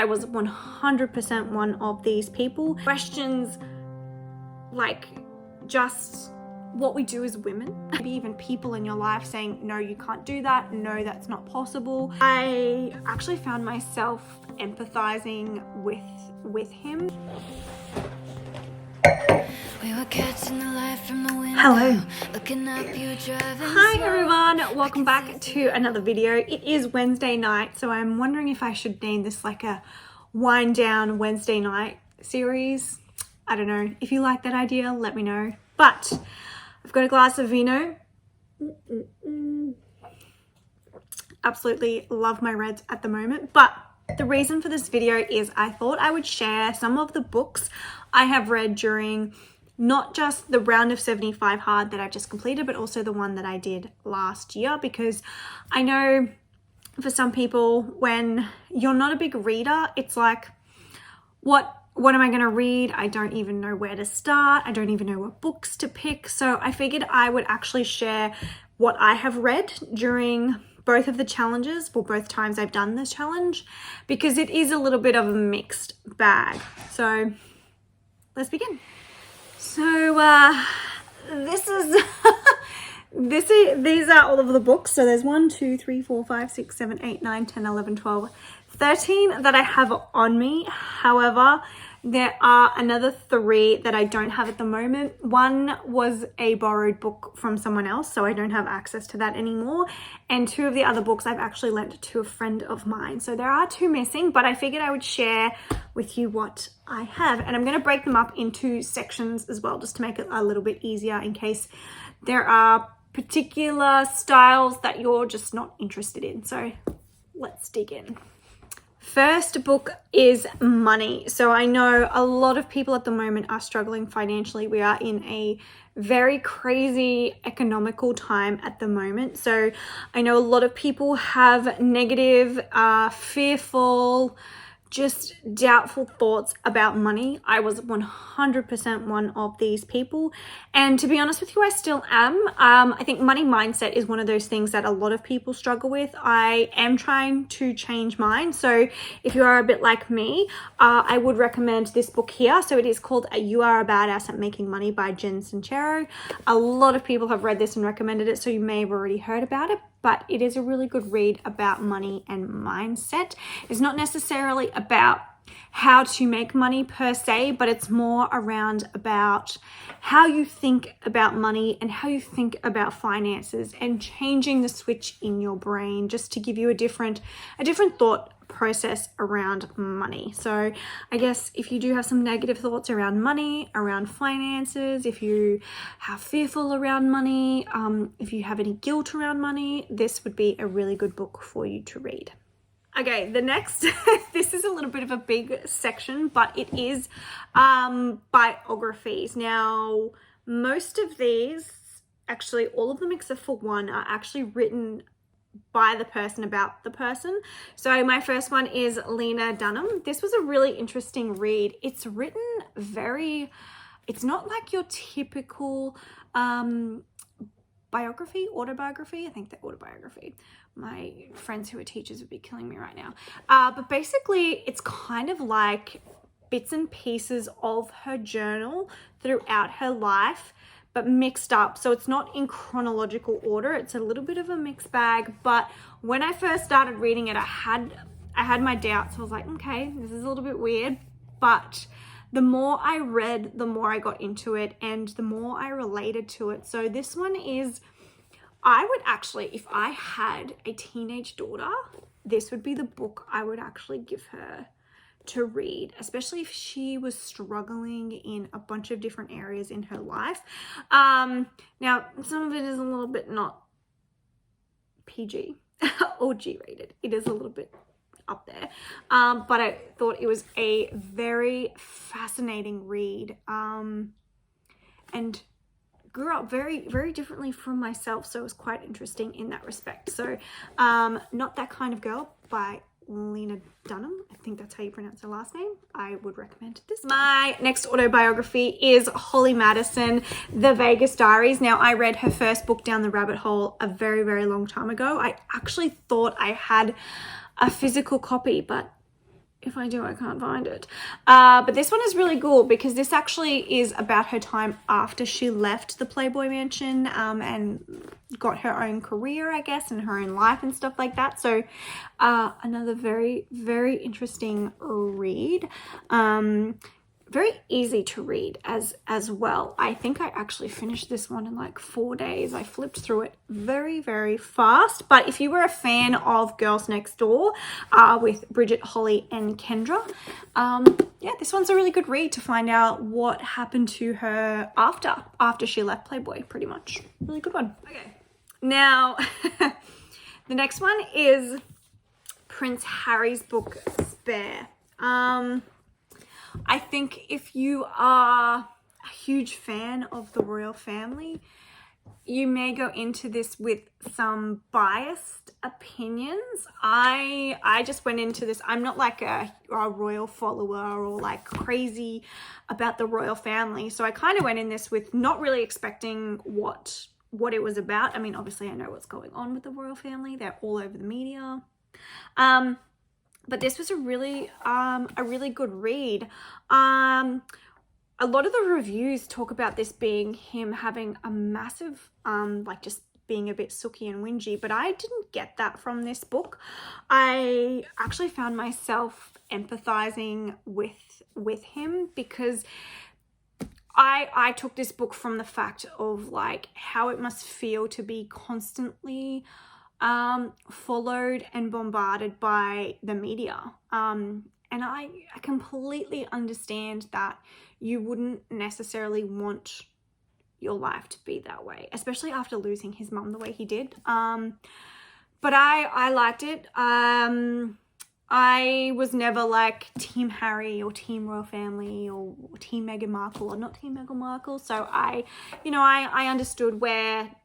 I was 100% one of these people. Questions like just what we do as women, maybe even people in your life saying, no, you can't do that, no, that's not possible. I actually found myself empathizing with him. We were catching the light from the window. Hello. Looking up, you driving. Hi everyone, welcome back to another video. It is Wednesday night, so I'm wondering if I should name this like a wind down Wednesday night series. I don't know. If you like that idea, let me know. But I've got a glass of vino. Absolutely love my reds at the moment. But the reason for this video is I thought I would share some of the books I have read during not just the round of 75 hard that I've just completed, but also the one that I did last year, because I know for some people, when you're not a big reader, it's like, what am I going to read? I don't even know where to start. I don't even know what books to pick. So I figured I would actually share what I have read during both of the challenges, for both times I've done this challenge, because it is a little bit of a mixed bag. So let's begin. So these are all of the books. So there's 1, 2, 3, 4, 5, 6, 7, 8, 9, 10, 11, 12, 13 that I have on me. However, there are another 3 that I don't have at the moment. One was a borrowed book from someone else, so I don't have access to that anymore. And 2 of the other books I've actually lent to a friend of mine. So there are 2 missing, but I figured I would share with you what I have. And I'm going to break them up into sections as well, just to make it a little bit easier in case there are particular styles that you're just not interested in. So let's dig in. First book is money. So I know a lot of people at the moment are struggling financially. We are in a very crazy economical time at the moment. So I know a lot of people have negative, fearful, just doubtful thoughts about money. I was 100% one of these people. And to be honest with you, I still am. I think money mindset is one of those things that a lot of people struggle with. I am trying to change mine. So if you are a bit like me, I would recommend this book here. So it is called You Are a Badass at Making Money by Jen Sincero. A lot of people have read this and recommended it, so you may have already heard about it. But it is a really good read about money and mindset. It's not necessarily about how to make money per se, but it's more around about how you think about money and how you think about finances, and changing the switch in your brain just to give you a different thought process around money. So I guess if you do have some negative thoughts around money, around finances, if you have fearful around money, if you have any guilt around money, this would be a really good book for you to read. Okay, the next, this is a little bit of a big section, but it is biographies. Now, most of these, actually all of them except for one, are actually written by the person about the person. So my first one is Lena Dunham. This was a really interesting read. It's written it's not like your typical biography, autobiography. I think they're autobiography. My friends who are teachers would be killing me right now. But basically it's kind of like bits and pieces of her journal throughout her life, but mixed up. So it's not in chronological order. It's a little bit of a mixed bag. But when I first started reading it, I had my doubts. I was like, okay, this is a little bit weird. But the more I read, the more I got into it and the more I related to it. So this one is, I would actually, if I had a teenage daughter, this would be the book I would actually give her to read, especially if she was struggling in a bunch of different areas in her life. Now, some of it is a little bit not PG or G rated. It is a little bit up there. But I thought it was a very fascinating read, and grew up very, very differently from myself. So it was quite interesting in that respect. So Not That Kind of Girl by Lena Dunham. I think that's how you pronounce her last name. I would recommend this. My next autobiography is Holly Madison, The Vegas Diaries. Now, I read her first book, Down the Rabbit Hole, a very, very long time ago. I actually thought I had a physical copy, but If I do, I can't find it. But this one is really cool because this actually is about her time after she left the Playboy Mansion and got her own career, I guess, and her own life and stuff like that. So another very, very interesting read. Very easy to read as well. I think I actually finished this one in like 4 days. I flipped through it very, very fast. But if you were a fan of Girls Next Door with Bridget, Holly, and Kendra, yeah, this one's a really good read to find out what happened to her after she left Playboy, pretty much. Really good one. Okay, now the next one is Prince Harry's book, Spare. I think if you are a huge fan of the royal family, you may go into this with some biased opinions. I just went into this. I'm not like a royal follower or like crazy about the royal family. So I kind of went in this with not really expecting what it was about. I mean, obviously I know what's going on with the royal family. They're all over the media. But this was a really good read. A lot of the reviews talk about this being him having a massive, like just being a bit sooky and whingy, but I didn't get that from this book. I actually found myself empathizing with him because I took this book from the fact of like how it must feel to be constantly followed and bombarded by the media. And I completely understand that you wouldn't necessarily want your life to be that way, especially after losing his mum the way he did. But I liked it. I was never like Team Harry or Team Royal Family or Team Meghan Markle or not Team Meghan Markle. So I understood why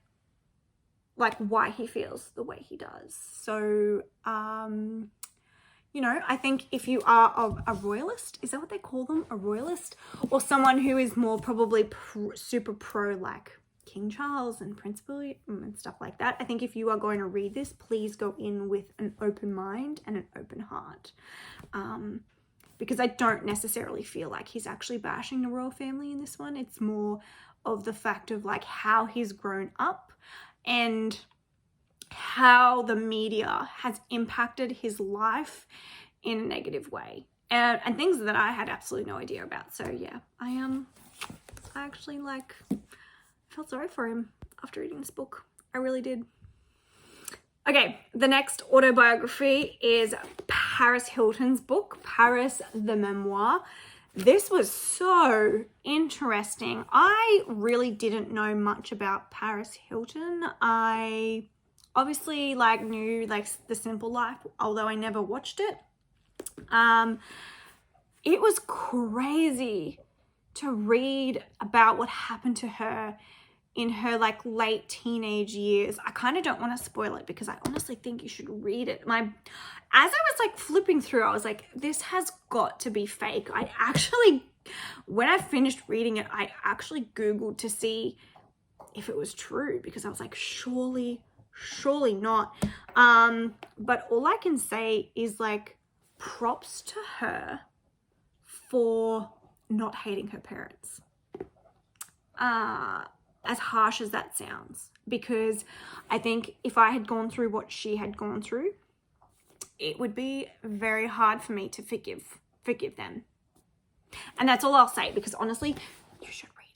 he feels the way he does. So, I think if you are a royalist, is that what they call them? A royalist? Or someone who is more probably super pro like King Charles and Prince William and stuff like that. I think if you are going to read this, please go in with an open mind and an open heart. Because I don't necessarily feel like he's actually bashing the royal family in this one. It's more of the fact of like how he's grown up and how the media has impacted his life in a negative way, and things that I had absolutely no idea about. So yeah, I actually felt sorry for him after reading this book. I really did. Okay, the next autobiography is Paris Hilton's book, Paris the Memoir. This was so interesting. I really didn't know much about Paris Hilton. I obviously knew The Simple Life, although I never watched it. It was crazy to read about what happened to her in her late teenage years. I kind of don't want to spoil it because I honestly think you should read it. As I was flipping through, I was like, this has got to be fake. When I finished reading it, I actually Googled to see if it was true because I was like, surely not. But all I can say is props to her for not hating her parents. As harsh as that sounds, because I think if I had gone through what she had gone through, it would be very hard for me to forgive them. And that's all I'll say, because honestly, you should read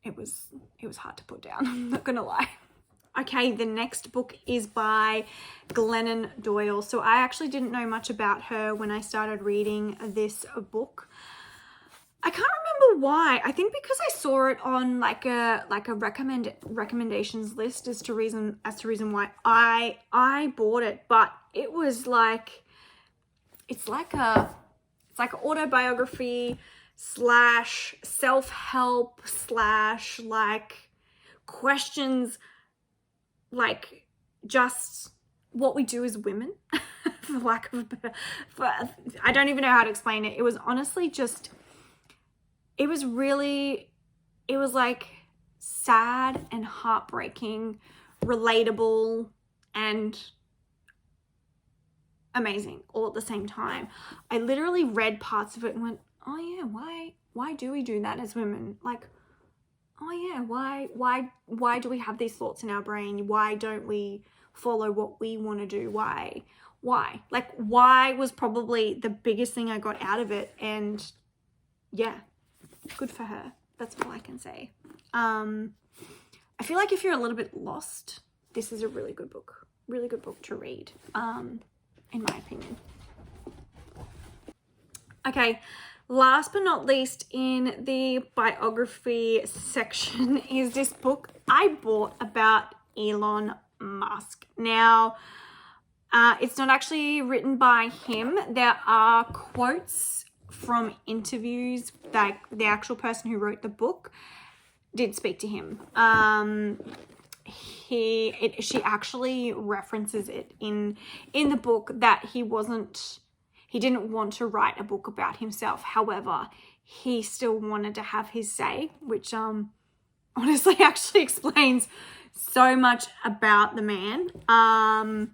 it. It was hard to put down, I'm not gonna lie. Okay, the next book is by Glennon Doyle. So I actually didn't know much about her when I started reading this book. I can't remember why. I think because I saw it on a recommendations list as to reason why I bought it. But it was it's like an autobiography / self-help / questions just what we do as women, for lack of a better. I don't even know how to explain it. It was honestly just. It was sad and heartbreaking, relatable, and amazing all at the same time. I literally read parts of it and went, oh yeah, why do we do that as women? Like, oh yeah, why do we have these thoughts in our brain? Why don't we follow what we want to do? Why? Like, why was probably the biggest thing I got out of it. And yeah, good for her. That's all I can say. I feel like if you're a little bit lost, this is a really good book to read, in my opinion. Okay, last but not least in the biography section is this book I bought about Elon Musk. Now, it's not actually written by him. There are quotes from interviews, like the actual person who wrote the book did speak to him. She actually references it in the book that he didn't want to write a book about himself. However, he still wanted to have his say, which honestly actually explains so much about the man.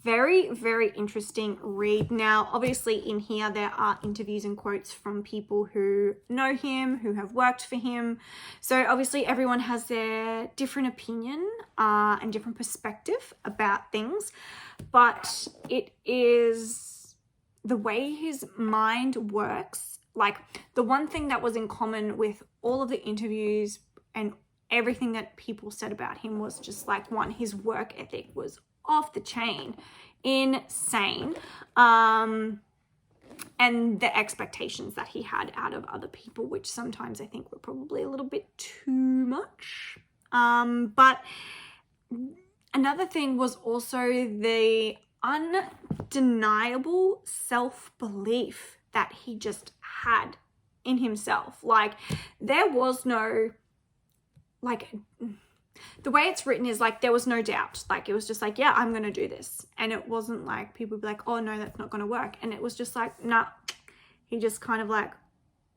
Very, very interesting read. Now, obviously in here there are interviews and quotes from people who know him, who have worked for him. So obviously everyone has their different opinion and different perspective about things. But it is the way his mind works. Like, the one thing that was in common with all of the interviews and everything that people said about him was just like, one, his work ethic was off the chain, insane, and the expectations that he had out of other people, which sometimes I think were probably a little bit too much. But another thing was also the undeniable self-belief that he just had in himself. Like, there was no, like, the way it's written is like there was no doubt. Like, it was just like, yeah, I'm going to do this. And it wasn't like people would be like, oh no, that's not going to work. And it was just like, nah, he just kind of like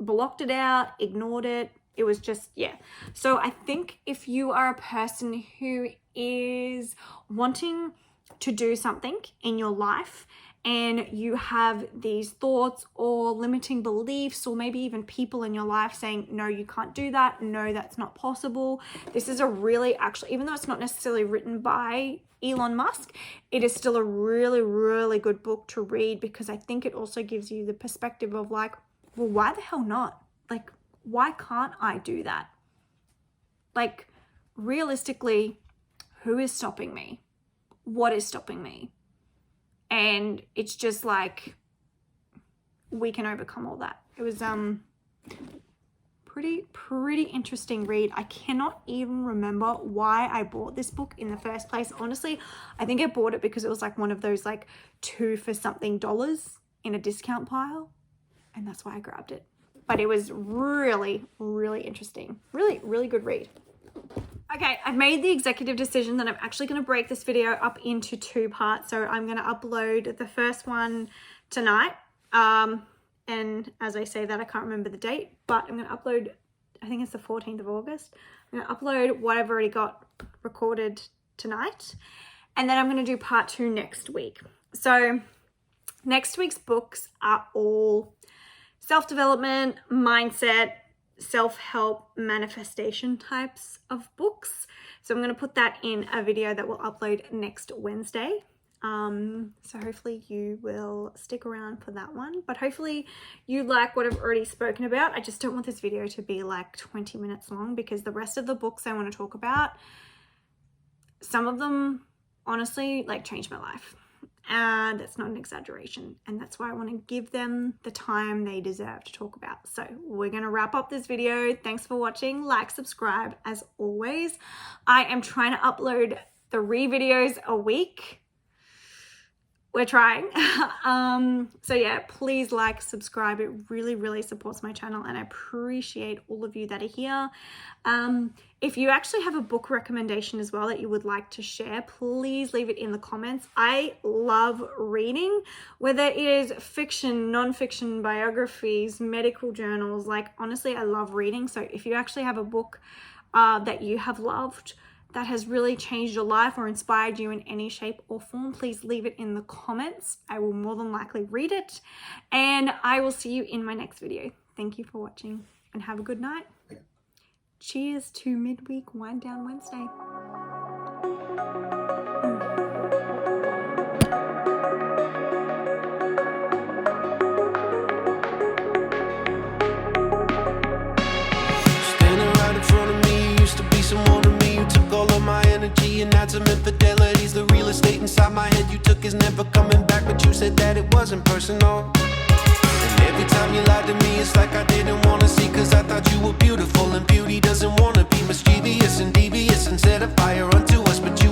blocked it out, ignored it. It was just, yeah. So I think if you are a person who is wanting to do something in your life and you have these thoughts or limiting beliefs, or maybe even people in your life saying, no, you can't do that. No, that's not possible. This is a really, actually, even though it's not necessarily written by Elon Musk, it is still a really, really good book to read, because I think it also gives you the perspective of like, well, why the hell not? Like, why can't I do that? Like, realistically, who is stopping me? What is stopping me? And it's just like, we can overcome all that. It was pretty interesting read. I cannot even remember why I bought this book in the first place. Honestly, I think I bought it because it was like one of those like 2 for something dollars in a discount pile, and that's why I grabbed it. But it was really, really interesting. Really, really good read. Okay, I've made the executive decision that I'm actually going to break this video up into 2 parts. So I'm going to upload the first one tonight. And as I say that, I can't remember the date, but I'm going to upload, I think it's the 14th of August. I'm going to upload what I've already got recorded tonight. And then I'm going to do part 2 next week. So next week's books are all self-development, mindset, self-help, manifestation types of books. So I'm going to put that in a video that we'll upload next Wednesday. So hopefully you will stick around for that one, but hopefully you like what I've already spoken about. I just don't want this video to be like 20 minutes long, because the rest of the books I want to talk about, some of them honestly like changed my life. And that's not an exaggeration. And that's why I want to give them the time they deserve to talk about. So we're going to wrap up this video. Thanks for watching. Like, subscribe as always. I am trying to upload 3 videos a week. We're trying. So yeah, please like, subscribe. It really, really supports my channel, and I appreciate all of you that are here. If you actually have a book recommendation as well that you would like to share, please leave it in the comments. I love reading, whether it is fiction, non-fiction, biographies, medical journals. Like, honestly, I love reading. So if you actually have a book that you have loved, that has really changed your life or inspired you in any shape or form, please leave it in the comments. I will more than likely read it, and I will see you in my next video. Thank you for watching and have a good night. Cheers to midweek Wind Down Wednesday. And had some infidelities. The real estate inside my head you took is never coming back, but you said that it wasn't personal. And every time you lied to me, it's like I didn't want to see, cause I thought you were beautiful, and beauty doesn't want to be mischievous and devious and set a fire unto us, but you